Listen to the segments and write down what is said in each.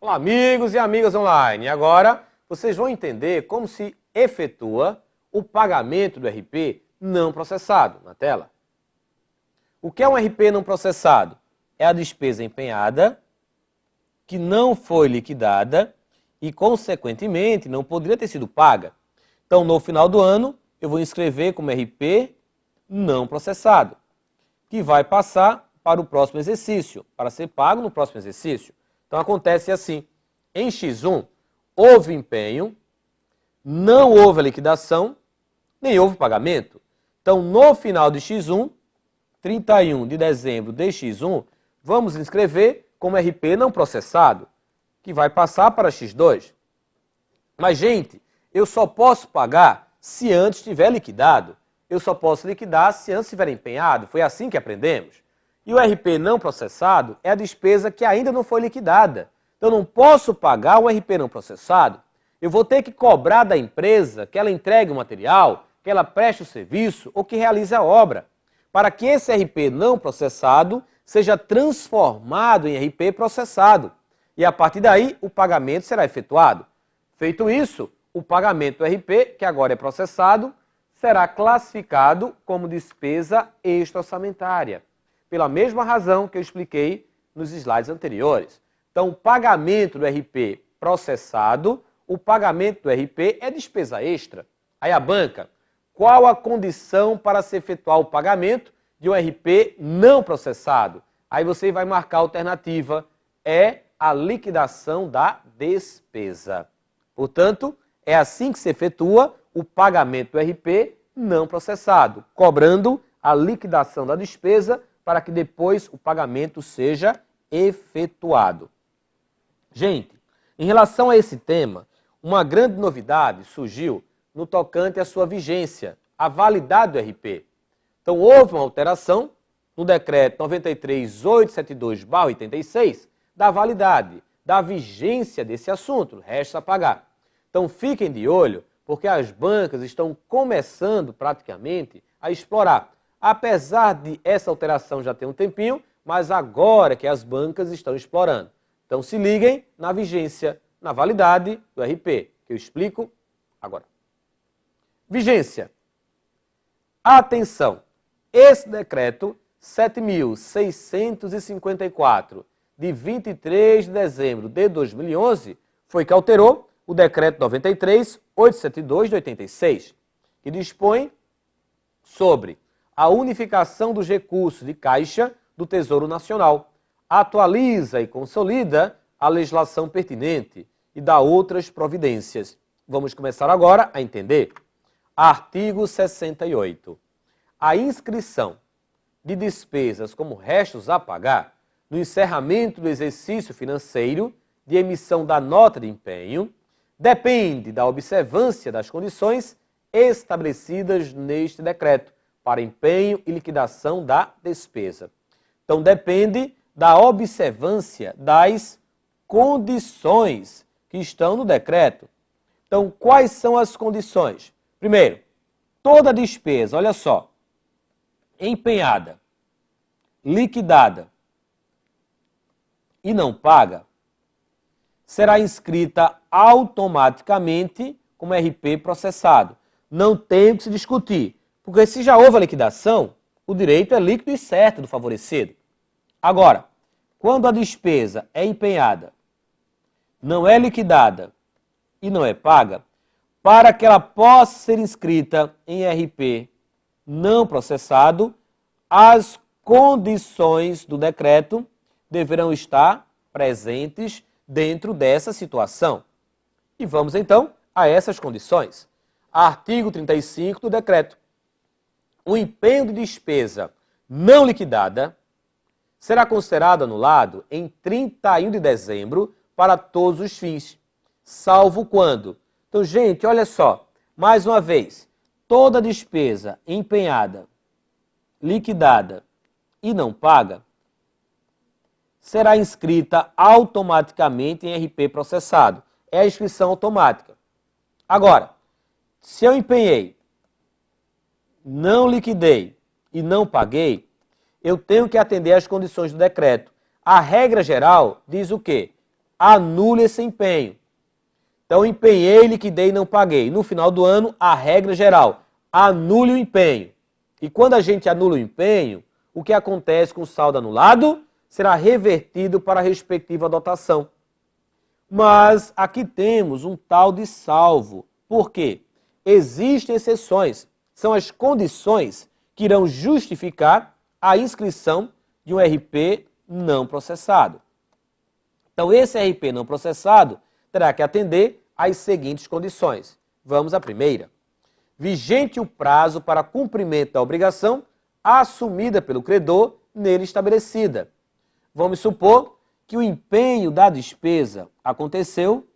Olá, amigos e amigas online. Agora vocês vão entender como se efetua o pagamento do RP não processado na tela. O que é um RP não processado? É a despesa empenhada que não foi liquidada e, consequentemente, não poderia ter sido paga. Então, no final do ano, eu vou inscrever como RP não processado, que vai passar para o próximo exercício, para ser pago no próximo exercício. Então, acontece assim, em X1, houve empenho, não houve a liquidação, nem houve pagamento. Então, no final de X1, 31 de dezembro de X1, vamos inscrever como RP não processado, que vai passar para X2. Mas, gente, eu só posso pagar se antes tiver liquidado. Eu só posso liquidar se antes estiver empenhado. Foi assim que aprendemos. E o RP não processado é a despesa que ainda não foi liquidada. Então, eu não posso pagar um RP não processado. Eu vou ter que cobrar da empresa que ela entregue o material, que ela preste o serviço ou que realize a obra, para que esse RP não processado seja transformado em RP processado. E a partir daí, o pagamento será efetuado. Feito isso, o pagamento do RP, que agora é processado, será classificado como despesa extra-orçamentária, pela mesma razão que eu expliquei nos slides anteriores. Então, o pagamento do RP processado, o pagamento do RP é despesa extra. Aí a banca, qual a condição para se efetuar o pagamento de um RP não processado? Aí você vai marcar a alternativa, é a liquidação da despesa. Portanto, é assim que se efetua o pagamento do RP não processado, cobrando a liquidação da despesa para que depois o pagamento seja efetuado. Gente, em relação a esse tema, uma grande novidade surgiu no tocante à sua vigência, a validade do RP. Então, houve uma alteração no decreto 93.872/86 da validade, da vigência desse assunto, resta pagar. Então, fiquem de olho, porque as bancas estão começando praticamente a explorar. Apesar de essa alteração já ter um tempinho, mas agora que as bancas estão explorando. Então, se liguem na vigência, na validade do RP, que eu explico agora. Vigência. Atenção! Esse decreto 7.654, de 23 de dezembro de 2011, foi que alterou o decreto 93.872 de 86, que dispõe sobre a unificação dos recursos de caixa do Tesouro Nacional, atualiza e consolida a legislação pertinente e dá outras providências. Vamos começar agora a entender. Artigo 68. A inscrição de despesas como restos a pagar no encerramento do exercício financeiro de emissão da nota de empenho depende da observância das condições estabelecidas neste decreto para empenho e liquidação da despesa. Então, depende da observância das condições que estão no decreto. Então, quais são as condições? Primeiro, toda despesa, olha só, empenhada, liquidada e não paga, será inscrita automaticamente como RP processado. Não tem o que se discutir, porque se já houve a liquidação, o direito é líquido e certo do favorecido. Agora, quando a despesa é empenhada, não é liquidada e não é paga, para que ela possa ser inscrita em RP não processado, as condições do decreto deverão estar presentes dentro dessa situação. E vamos então a essas condições. Artigo 35 do decreto. O empenho de despesa não liquidada será considerado anulado em 31 de dezembro para todos os fins, salvo quando. Então, gente, olha só, mais uma vez, toda despesa empenhada, liquidada e não paga será inscrita automaticamente em RP processado. É a inscrição automática. Agora, se eu empenhei, não liquidei e não paguei, eu tenho que atender às condições do decreto. A regra geral diz o quê? anule esse empenho. Então, empenhei, liquidei e não paguei. No final do ano, a regra geral, anule o empenho. E quando a gente anula o empenho, o que acontece com o saldo anulado? Será revertido para a respectiva dotação. Mas aqui temos um tal de salvo. Por quê? Existem exceções. São as condições que irão justificar a inscrição de um RP não processado. Então, esse RP não processado terá que atender às seguintes condições. Vamos à primeira. Vigente o prazo para cumprimento da obrigação assumida pelo credor nele estabelecida. Vamos supor que o empenho da despesa aconteceu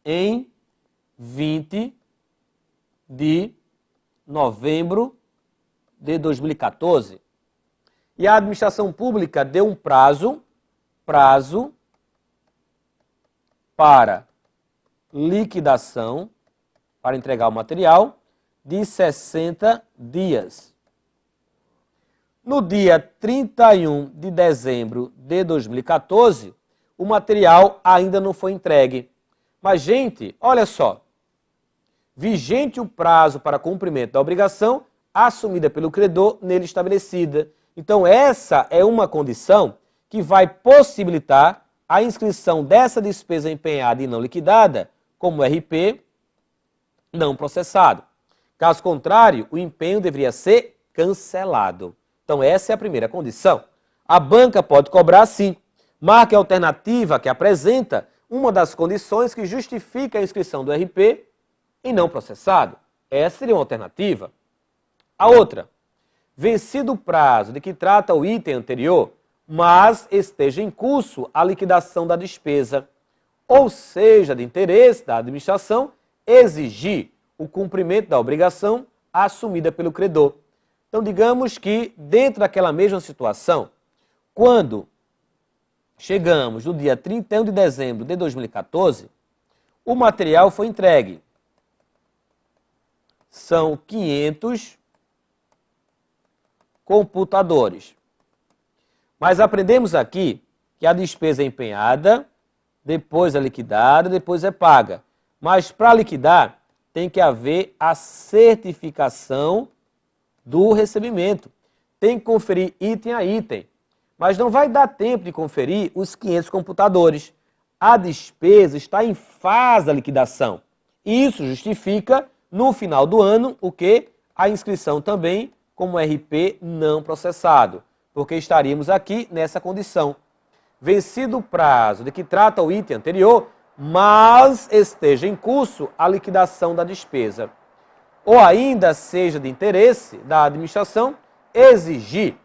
em 20 de novembro de 2014. E a administração pública deu um prazo para liquidação, para entregar o material, de 60 dias. No dia 31 de dezembro de 2014, o material ainda não foi entregue. Mas, gente, olha só. Vigente o prazo para cumprimento da obrigação assumida pelo credor nele estabelecida. Então, essa é uma condição que vai possibilitar a inscrição dessa despesa empenhada e não liquidada como RP não processado. Caso contrário, o empenho deveria ser cancelado. Então, essa é a primeira condição. A banca pode cobrar, sim. Marque a alternativa que apresenta uma das condições que justifica a inscrição do RP e não processado. Essa seria uma alternativa. A outra, vencido o prazo de que trata o item anterior, mas esteja em curso a liquidação da despesa, ou seja, de interesse da administração, exigir o cumprimento da obrigação assumida pelo credor. Então, digamos que dentro daquela mesma situação, quando chegamos no dia 31 de dezembro de 2014, o material foi entregue. São 500 computadores. Mas aprendemos aqui que a despesa é empenhada, depois é liquidada, depois é paga. Mas para liquidar, tem que haver a certificação do recebimento. Tem que conferir item a item. Mas não vai dar tempo de conferir os 500 computadores. A despesa está em fase da liquidação. Isso justifica, no final do ano, o quê? A inscrição também como RP não processado. Porque estaríamos aqui nessa condição. Vencido o prazo de que trata o item anterior, mas esteja em curso a liquidação da despesa. Ou ainda seja de interesse da administração exigir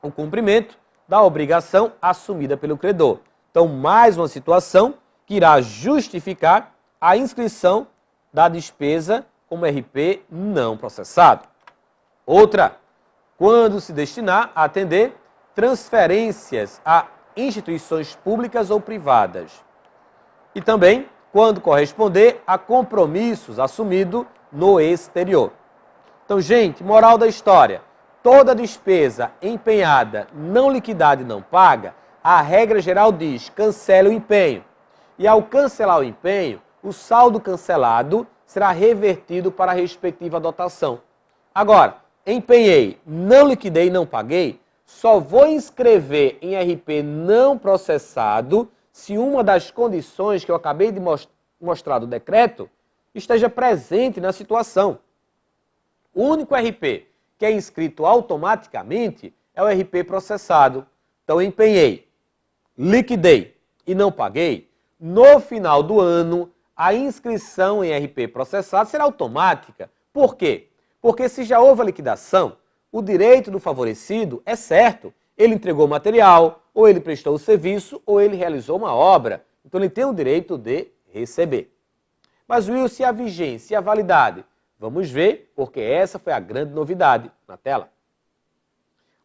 o cumprimento da obrigação assumida pelo credor. Então, mais uma situação que irá justificar a inscrição da despesa como RP não processado. Outra, quando se destinar a atender transferências a instituições públicas ou privadas. E também quando corresponder a compromissos assumidos no exterior. Então, gente, moral da história, toda despesa empenhada, não liquidada e não paga, a regra geral diz, cancele o empenho. E ao cancelar o empenho, o saldo cancelado será revertido para a respectiva dotação. Agora, empenhei, não liquidei e não paguei, só vou inscrever em RP não processado se uma das condições que eu acabei de mostrar do decreto esteja presente na situação. O único RP que é inscrito automaticamente é o RP processado. Então, empenhei, liquidei e não paguei, no final do ano, a inscrição em RP processado será automática. Por quê? Porque se já houve a liquidação, o direito do favorecido é certo. Ele entregou o material, ou ele prestou o serviço, ou ele realizou uma obra. Então, ele tem o direito de receber. Mas, Wilson, e a vigência e a validade? Vamos ver, porque essa foi a grande novidade na tela.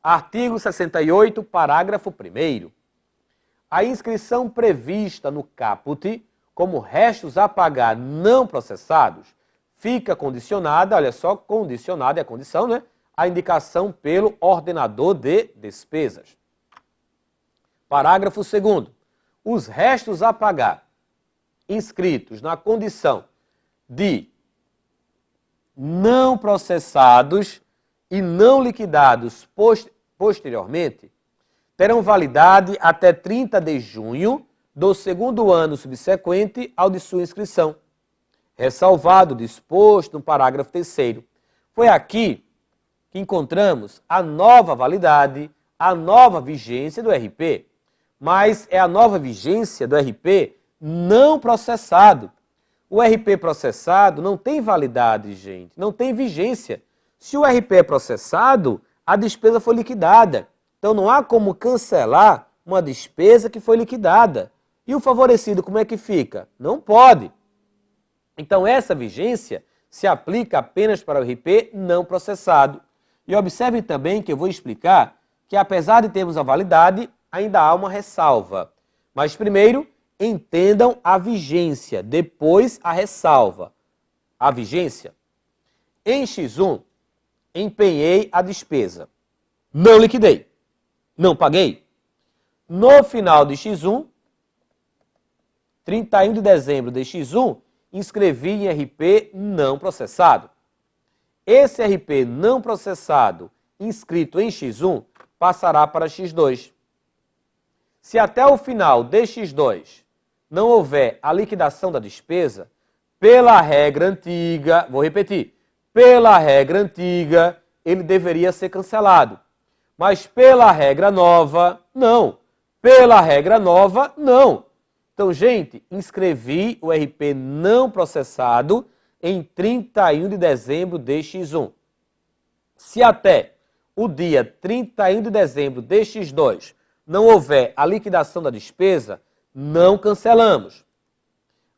Artigo 68, parágrafo 1º. A inscrição prevista no caput como restos a pagar não processados fica condicionada, olha só, condicionada é a condição, né? A indicação pelo ordenador de despesas. Parágrafo 2º. os restos a pagar inscritos na condição de não processados e não liquidados posteriormente, terão validade até 30 de junho do segundo ano subsequente ao de sua inscrição, ressalvado o disposto no parágrafo 3º. Foi aqui que encontramos a nova validade, a nova vigência do RP, mas é a nova vigência do RP não processado. O RP processado não tem validade, gente, não tem vigência. Se o RP é processado, a despesa foi liquidada. Então não há como cancelar uma despesa que foi liquidada. E o favorecido como é que fica? Não pode. Então essa vigência se aplica apenas para o RP não processado. E observe também que eu vou explicar que apesar de termos a validade, ainda há uma ressalva. Mas primeiro, entendam a vigência, depois a ressalva. A vigência. Em X1, empenhei a despesa. Não liquidei. Não paguei. No final de X1, 31 de dezembro de X1, inscrevi em RP não processado. Esse RP não processado inscrito em X1 passará para X2. Se até o final de X2 não houver a liquidação da despesa, pela regra antiga, vou repetir, pela regra antiga, ele deveria ser cancelado. Mas pela regra nova, não. Pela regra nova, não. Então, gente, inscrevi o RP não processado em 31 de dezembro de X1. Se até o dia 31 de dezembro de X2 não houver a liquidação da despesa, não cancelamos.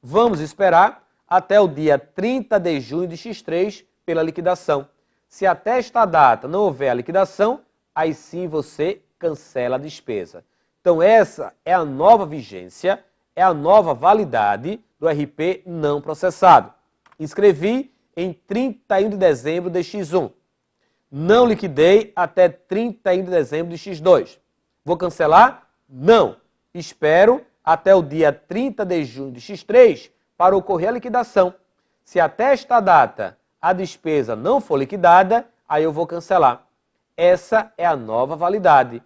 Vamos esperar até o dia 30 de junho de X3 pela liquidação. Se até esta data não houver a liquidação, aí sim você cancela a despesa. Então essa é a nova vigência, é a nova validade do RP não processado. Inscrevi em 31 de dezembro de X1. Não liquidei até 31 de dezembro de X2. Vou cancelar? Não. Espero até o dia 30 de junho de X3 para ocorrer a liquidação. Se até esta data a despesa não for liquidada, aí eu vou cancelar. Essa é a nova validade.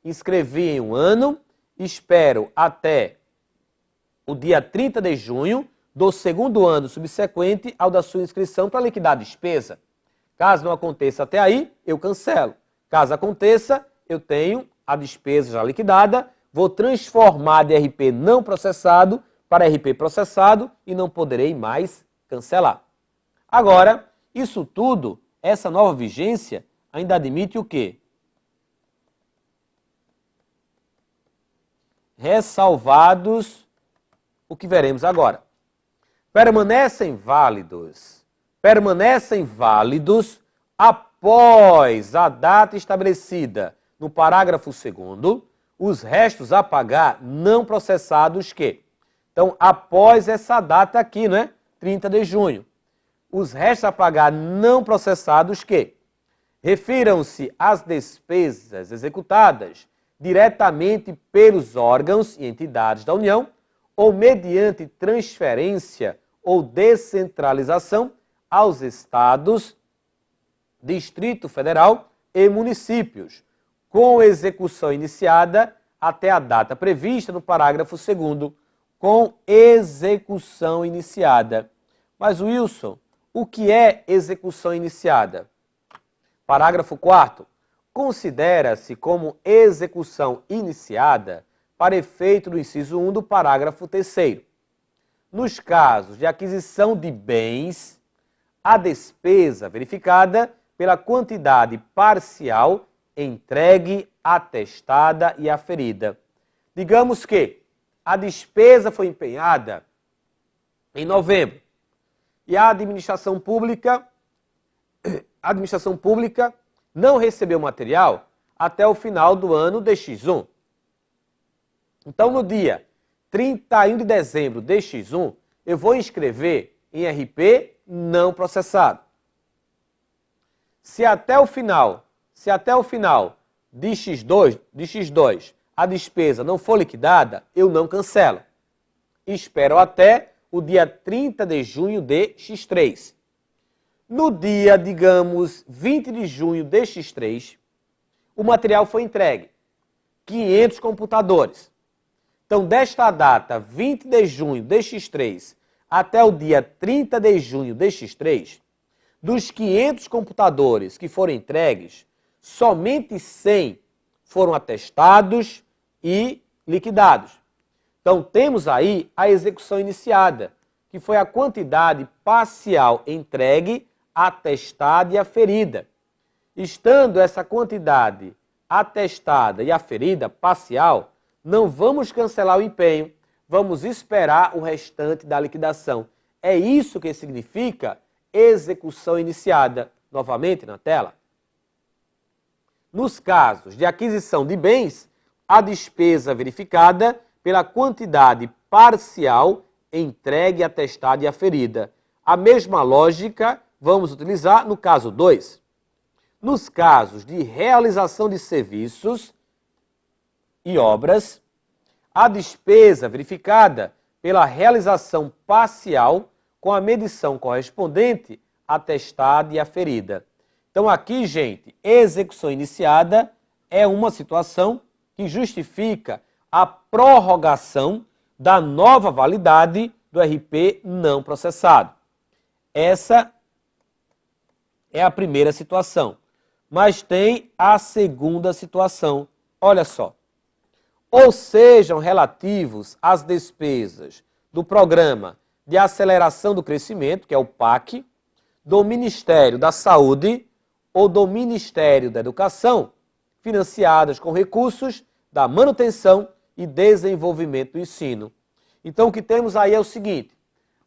Inscrevi em um ano, espero até o dia 30 de junho do segundo ano subsequente ao da sua inscrição para liquidar a despesa. Caso não aconteça até aí, eu cancelo. Caso aconteça, eu tenho a despesa já liquidada, vou transformar de RP não processado para RP processado e não poderei mais cancelar. Agora, isso tudo, essa nova vigência, ainda admite o quê? Ressalvados o que veremos agora. Permanecem válidos após a data estabelecida no parágrafo 2º, os restos a pagar não processados que. Então, após essa data aqui, não é? 30 de junho. Os restos a pagar não processados que refiram-se às despesas executadas diretamente pelos órgãos e entidades da União ou mediante transferência ou descentralização aos estados, Distrito Federal e municípios, com execução iniciada até a data prevista no parágrafo 2º, com execução iniciada. Mas, Wilson, o que é execução iniciada? Parágrafo 4º. Considera-se como execução iniciada para efeito do inciso 1 do parágrafo 3º. Nos casos de aquisição de bens, a despesa verificada pela quantidade parcial entregue, atestada e aferida. Digamos que a despesa foi empenhada em novembro e a administração pública não recebeu material até o final do ano de X1. Então, no dia 31 de dezembro de X1, eu vou inscrever em RP não processado. Se até o final de X2 a despesa não for liquidada, eu não cancelo. Espero até o dia 30 de junho de X3. No dia, digamos, 20 de junho de X3, o material foi entregue. 500 computadores. Então, desta data, 20 de junho de X3, até o dia 30 de junho de X3, dos 500 computadores que foram entregues, somente 100 foram atestados e liquidados. Então, temos aí a execução iniciada, que foi a quantidade parcial entregue, atestada e aferida. Estando essa quantidade atestada e aferida, parcial, não vamos cancelar o empenho, vamos esperar o restante da liquidação. É isso que significa execução iniciada. Novamente na tela. Nos casos de aquisição de bens, a despesa verificada pela quantidade parcial entregue, atestada e aferida. A mesma lógica vamos utilizar no caso 2. Nos casos de realização de serviços e obras, a despesa verificada pela realização parcial com a medição correspondente, atestada e aferida. Então aqui, gente, execução iniciada é uma situação que justifica a prorrogação da nova validade do RP não processado. Essa é a primeira situação. Mas tem a segunda situação. Olha só. Ou sejam relativos às despesas do Programa de Aceleração do Crescimento, que é o PAC, do Ministério da Saúde ou do Ministério da Educação, financiadas com recursos da manutenção e desenvolvimento do ensino. Então, o que temos aí é o seguinte: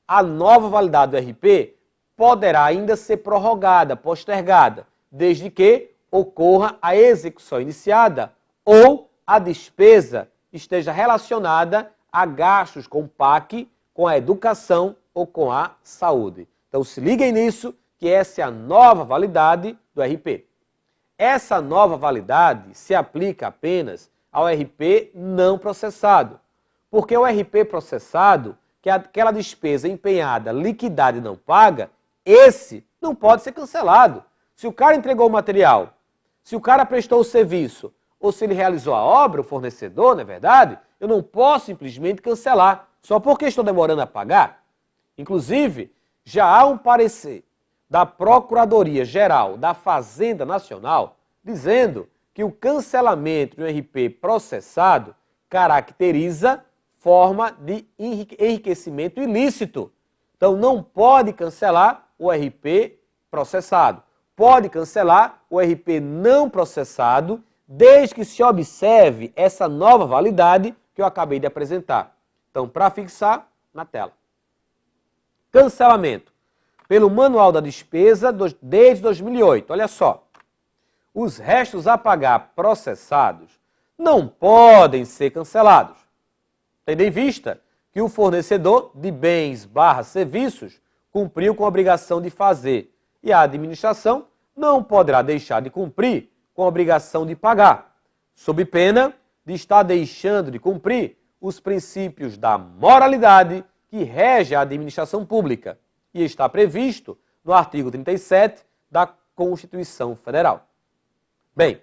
a nova validade do RP poderá ainda ser prorrogada, postergada, desde que ocorra a execução iniciada ou a despesa esteja relacionada a gastos com o PAC, com a educação ou com a saúde. Então, se liguem nisso, que essa é a nova validade do RP. Essa nova validade se aplica apenas ao RP não processado, porque o RP processado, que é aquela despesa empenhada, liquidada e não paga, esse não pode ser cancelado. Se o cara entregou o material, se o cara prestou o serviço, ou se ele realizou a obra, o fornecedor, não é verdade? Eu não posso simplesmente cancelar, só porque estou demorando a pagar. Inclusive, já há um parecer da Procuradoria-Geral da Fazenda Nacional dizendo que o cancelamento de um RP processado caracteriza forma de enriquecimento ilícito. Então, não pode cancelar o RP processado. Pode cancelar o RP não processado, desde que se observe essa nova validade que eu acabei de apresentar. Então, para fixar, na tela. Cancelamento. Pelo Manual da Despesa desde 2008. Olha só. Os restos a pagar processados não podem ser cancelados, tendo em vista que o fornecedor de bens/serviços cumpriu com a obrigação de fazer e a administração não poderá deixar de cumprir com a obrigação de pagar, sob pena de estar deixando de cumprir os princípios da moralidade que rege a administração pública e está previsto no artigo 37 da Constituição Federal. Bem,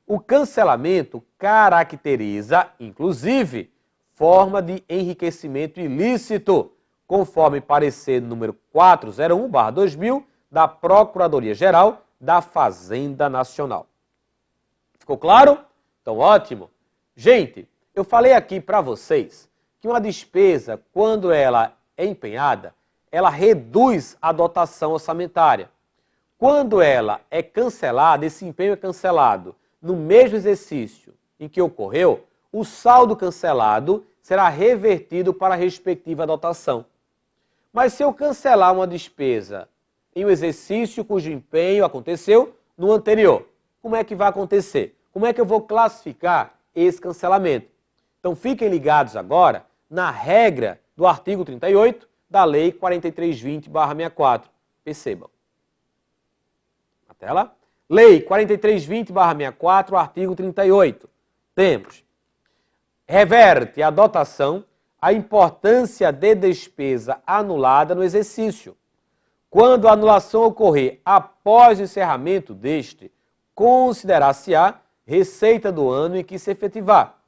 o cancelamento caracteriza, inclusive, forma de enriquecimento ilícito, conforme parecer número 401/2000 da Procuradoria-Geral da Fazenda Nacional. Ficou claro? Então, ótimo. Gente, eu falei aqui para vocês que uma despesa, quando ela é empenhada, ela reduz a dotação orçamentária. Quando ela é cancelada, esse empenho é cancelado no mesmo exercício em que ocorreu, o saldo cancelado será revertido para a respectiva dotação. Mas se eu cancelar uma despesa em um exercício cujo empenho aconteceu no anterior, como é que vai acontecer? Como é que eu vou classificar esse cancelamento? Então fiquem ligados agora na regra do artigo 38 da Lei 4320/64. Percebam. Na tela. Lei 4320/64, artigo 38. Temos. Reverte a dotação a importância de despesa anulada no exercício. Quando a anulação ocorrer após o encerramento deste, considerar-se-á receita do ano em que se efetivar.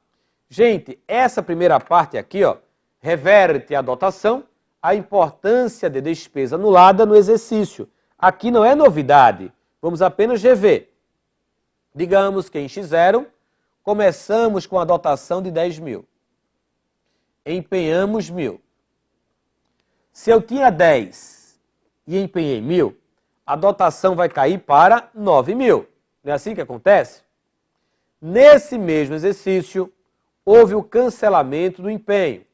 Gente, essa primeira parte aqui, ó, reverte a dotação a importância de despesa anulada no exercício. Aqui não é novidade, vamos apenas rever. Digamos que em X0, começamos com a dotação de 10 mil. Empenhamos 1.000. Se eu tinha 10 e empenhei 1.000, a dotação vai cair para 9.000. Não é assim que acontece? Nesse mesmo exercício, houve o cancelamento do empenho.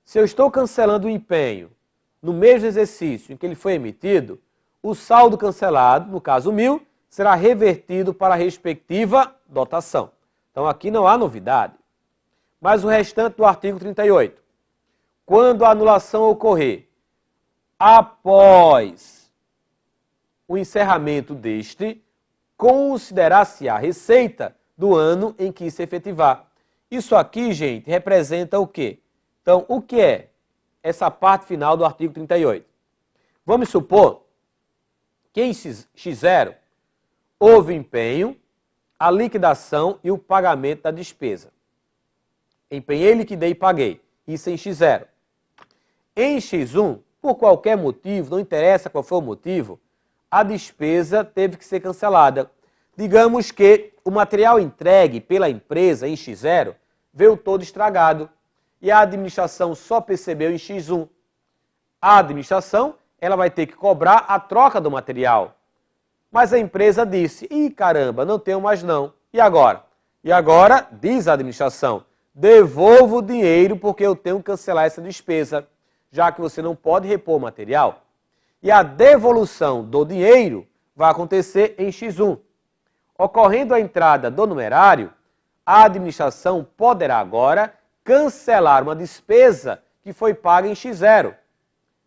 Se eu estou cancelando o empenho no mesmo exercício em que ele foi emitido, o saldo cancelado, no caso 1.000, será revertido para a respectiva dotação. Então aqui não há novidade. Mas o restante do artigo 38. Quando a anulação ocorrer após o encerramento deste, considerar-se a receita do ano em que se efetivar. Isso aqui, gente, representa o quê? Então, o que é essa parte final do artigo 38? Vamos supor que em X0 houve empenho, a liquidação e o pagamento da despesa. Empenhei, liquidei e paguei. Isso em X0. Em X1, por qualquer motivo, não interessa qual foi o motivo, a despesa teve que ser cancelada. Digamos que o material entregue pela empresa em X0 veio todo estragado e a administração só percebeu em X1. A administração ela vai ter que cobrar a troca do material. Mas a empresa disse, ih, caramba, não tenho mais não. E agora? E agora, diz a administração, devolvo o dinheiro porque eu tenho que cancelar essa despesa, já que você não pode repor o material. E a devolução do dinheiro vai acontecer em X1. Ocorrendo a entrada do numerário, a administração poderá agora cancelar uma despesa que foi paga em X0.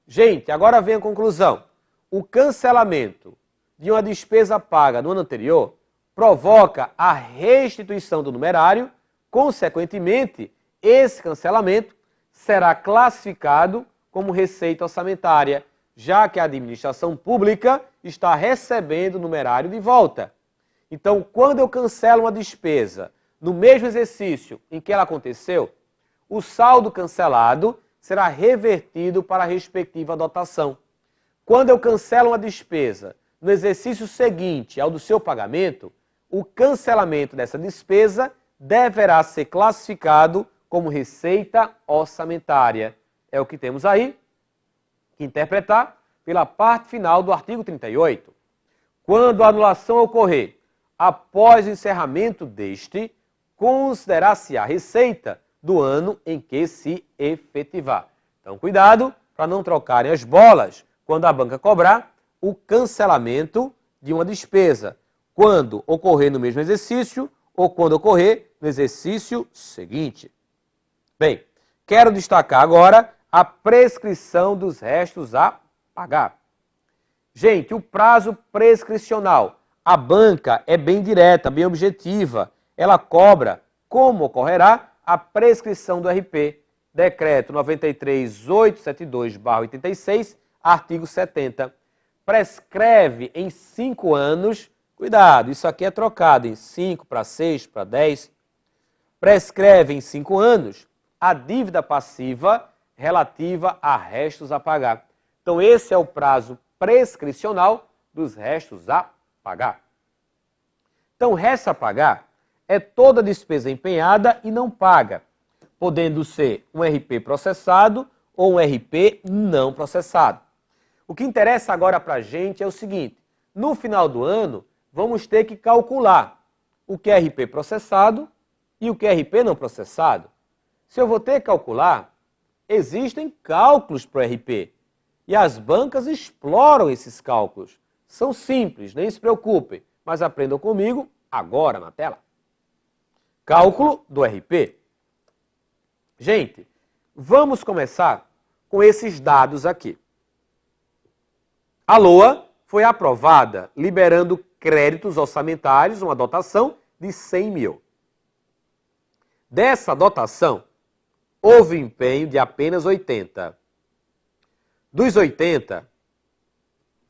Gente, agora vem a conclusão. O cancelamento de uma despesa paga no ano anterior provoca a restituição do numerário. Consequentemente, esse cancelamento será classificado como receita orçamentária, já que a administração pública está recebendo o numerário de volta. Então, quando eu cancelo uma despesa no mesmo exercício em que ela aconteceu, o saldo cancelado será revertido para a respectiva dotação. Quando eu cancelo uma despesa no exercício seguinte ao do seu pagamento, o cancelamento dessa despesa deverá ser classificado como receita orçamentária. É o que temos aí que interpretar pela parte final do artigo 38. Quando a anulação ocorrer após o encerramento deste, considerar-se a receita do ano em que se efetivar. Então, cuidado para não trocarem as bolas quando a banca cobrar o cancelamento de uma despesa, quando ocorrer no mesmo exercício ou quando ocorrer no exercício seguinte. Bem, quero destacar agora a prescrição dos restos a pagar. Gente, o prazo prescricional, a banca é bem direta, bem objetiva. Ela cobra como ocorrerá a prescrição do RP. Decreto 93.872/86, artigo 70. Prescreve em 5 anos, cuidado, isso aqui é trocado em 5 para 6 para 10. Prescreve em 5 anos a dívida passiva relativa a restos a pagar. Então, esse é o prazo prescricional dos restos a pagar. Então, o resto a pagar é toda despesa empenhada e não paga, podendo ser um RP processado ou um RP não processado. O que interessa agora para a gente é o seguinte, no final do ano, vamos ter que calcular o que é RP processado e o que é RP não processado. Se eu vou ter que calcular, existem cálculos para o RP e as bancas exploram esses cálculos. São simples, nem se preocupem, mas aprendam comigo agora na tela. Cálculo do RP. Gente, vamos começar com esses dados aqui. A LOA foi aprovada liberando créditos orçamentários, uma dotação de 100 mil. Dessa dotação, houve empenho de apenas 80. Dos 80,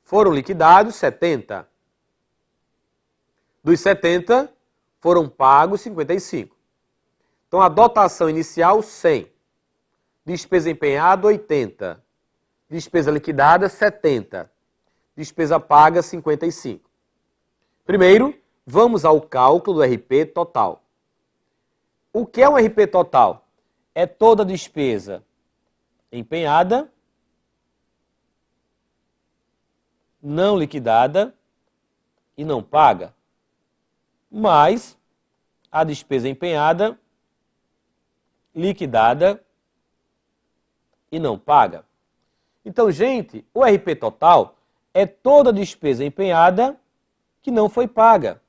foram liquidados 70. Dos 70, foram pagos 55. Então, a dotação inicial, 100. Despesa empenhada, 80. Despesa liquidada, 70. Despesa paga, 55. Primeiro, vamos ao cálculo do RP total. O que é um RP total? É toda despesa empenhada, não liquidada e não paga, mais a despesa empenhada, liquidada e não paga. Então, gente, o RP total é toda despesa empenhada que não foi paga.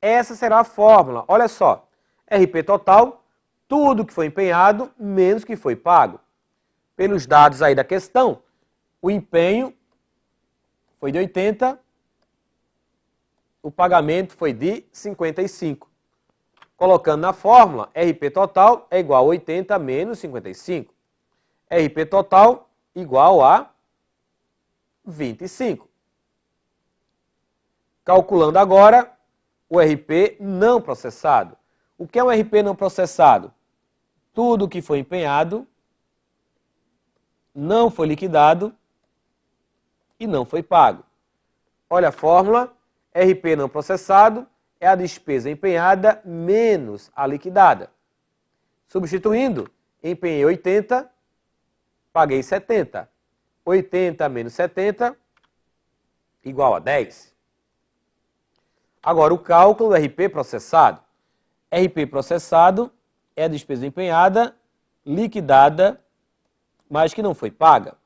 Essa será a fórmula. Olha só, RP total, tudo que foi empenhado menos que foi pago. Pelos dados aí da questão, o empenho foi de 80, o pagamento foi de 55. Colocando na fórmula, RP total é igual a 80 menos 55. RP total igual a 25. Calculando agora o RP não processado. O que é um RP não processado? Tudo que foi empenhado, não foi liquidado e não foi pago. Olha a fórmula, RP não processado é a despesa empenhada menos a liquidada. Substituindo, empenhei 80, paguei 70. 80 menos 70 igual a 10. Agora, o cálculo do RP processado. RP processado é a despesa empenhada, liquidada, mas que não foi paga.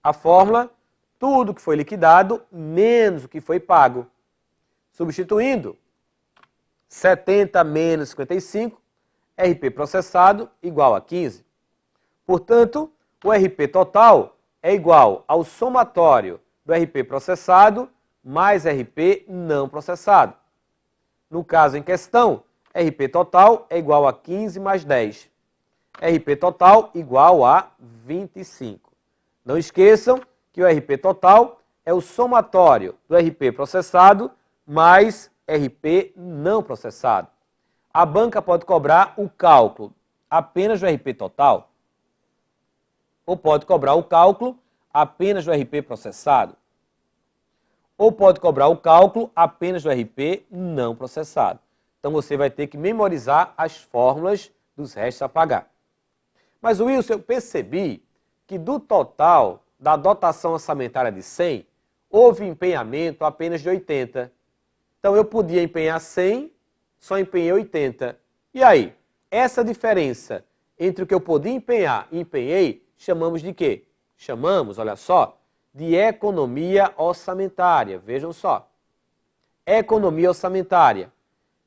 A fórmula, tudo que foi liquidado menos o que foi pago. Substituindo, 70 menos 55, RP processado igual a 15. Portanto, o RP total é igual ao somatório do RP processado mais RP não processado. No caso em questão, RP total é igual a 15 mais 10. RP total igual a 25. Não esqueçam que o RP total é o somatório do RP processado mais RP não processado. A banca pode cobrar o cálculo apenas do RP total ou pode cobrar o cálculo apenas do RP processado ou pode cobrar o cálculo apenas do RP não processado. Então, você vai ter que memorizar as fórmulas dos restos a pagar. Mas, Wilson, eu percebi que do total da dotação orçamentária de 100, houve empenhamento apenas de 80. Então, eu podia empenhar 100, só empenhei 80. E aí, essa diferença entre o que eu podia empenhar e empenhei, chamamos de quê? Chamamos, olha só, de economia orçamentária. Vejam só. Economia orçamentária.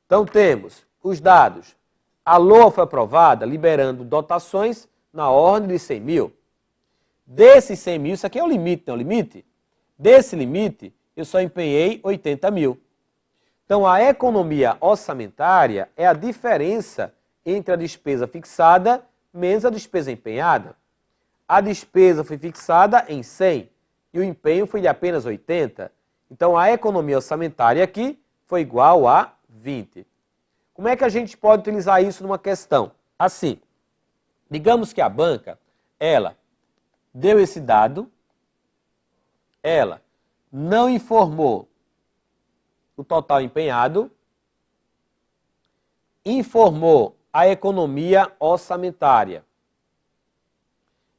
Então, temos os dados. A LOA foi aprovada liberando dotações na ordem de 100 mil. Desses 100 mil, isso aqui é o limite, não é o limite? Desse limite, eu só empenhei 80 mil. Então, a economia orçamentária é a diferença entre a despesa fixada menos a despesa empenhada. A despesa foi fixada em 100 e o empenho foi de apenas 80. Então, a economia orçamentária aqui foi igual a 20. Como é que a gente pode utilizar isso numa questão? Assim, digamos que a banca, ela deu esse dado, ela não informou o total empenhado, informou a economia orçamentária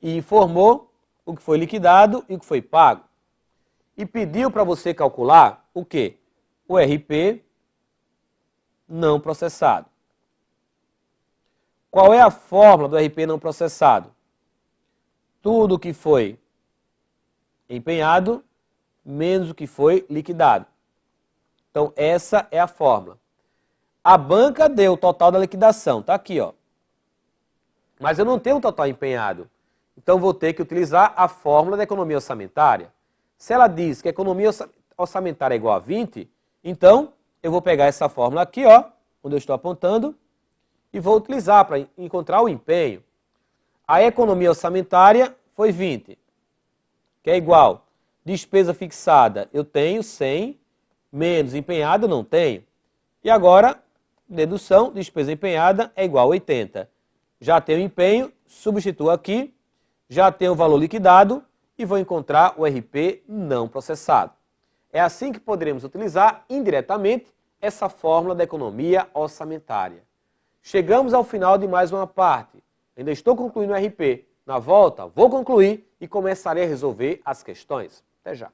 e informou o que foi liquidado e o que foi pago. E pediu para você calcular o quê? O RP não processado. Qual é a fórmula do RP não processado? Tudo o que foi empenhado menos o que foi liquidado. Então, essa é a fórmula. A banca deu o total da liquidação, está aqui, ó. Mas eu não tenho o total empenhado. Então, vou ter que utilizar a fórmula da economia orçamentária. Se ela diz que a economia orçamentária é igual a 20, então, eu vou pegar essa fórmula aqui, ó, onde eu estou apontando, e vou utilizar para encontrar o empenho. A economia orçamentária foi 20, que é igual. Despesa fixada, eu tenho 100, menos empenhada, eu não tenho. E agora, dedução, despesa empenhada é igual a 80. Já tenho empenho, substituo aqui, já tenho o valor liquidado e vou encontrar o RP não processado. É assim que poderemos utilizar indiretamente essa fórmula da economia orçamentária. Chegamos ao final de mais uma parte. Ainda estou concluindo o RP. Na volta, vou concluir e começarei a resolver as questões. Até já.